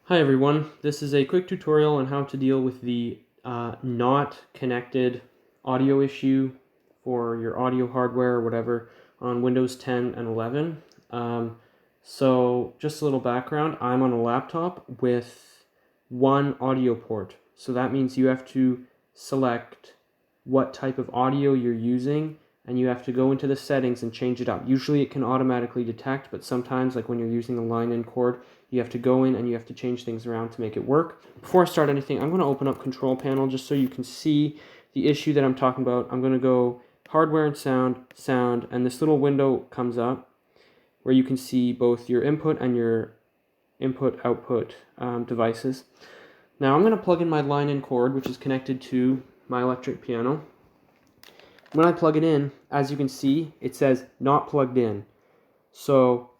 Hi everyone, this is a quick tutorial on how to deal with the not connected audio issue for your audio hardware or whatever on Windows 10 and 11. So just a little background, I'm on a laptop with one audio port. So that means you have to select what type of audio you're using, and you have to go into the settings and change it up. Usually it can automatically detect, but sometimes, like when you're using a line-in cord, you have to go in and you have to change things around to make it work. Before I start anything, I'm going to open up Control Panel just so you can see the issue that I'm talking about. I'm going to go Hardware and Sound, and this little window comes up where you can see both your input and your input-output devices. Now I'm going to plug in my line-in cord, which is connected to my electric piano. When I plug it in, as you can see, it says not plugged in. So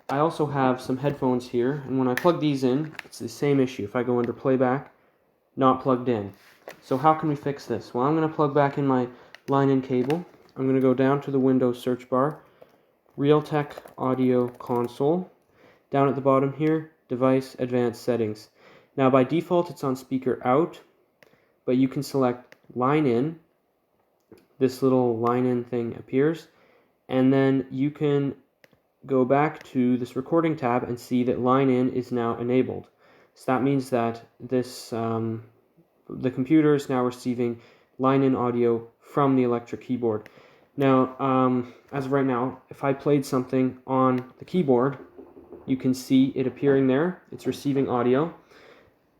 I also have some headphones here, and when I plug these in, it's the same issue. If I go under playback, not plugged in. So how can we fix this? Well, I'm going to plug back in my line-in cable. I'm going to go down to the Windows search bar, Realtek Audio Console. Down at the bottom here, Device Advanced Settings. Now by default it's on speaker out, but you can select line in. This little line in thing appears, and then you can go back to this recording tab and see that line in is now enabled. So that means that this the computer is now receiving line in audio from the electric keyboard. Now, as of right now, if I played something on the keyboard, you can see it appearing there. It's receiving audio.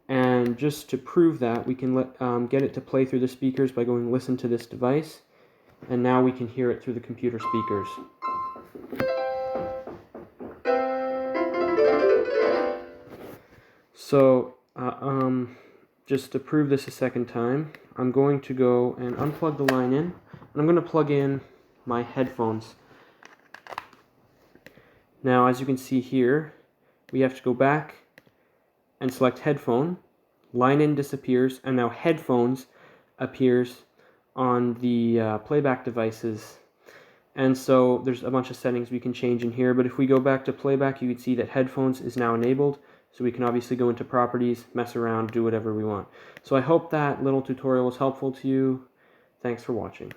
And just to prove that, we can get it to play through the speakers by going listen to this device. And now we can hear it through the computer speakers. So, just to prove this a second time, I'm going to go and unplug the line in, and I'm going to plug in my headphones. Now, as you can see here, we have to go back and select headphone. Line in disappears, and now headphones appears on the playback devices. And so there's a bunch of settings we can change in here, but if we go back to playback, you can see that headphones is now enabled, so we can obviously go into properties, mess around, do whatever we want. So I hope that little tutorial was helpful to you. Thanks for watching.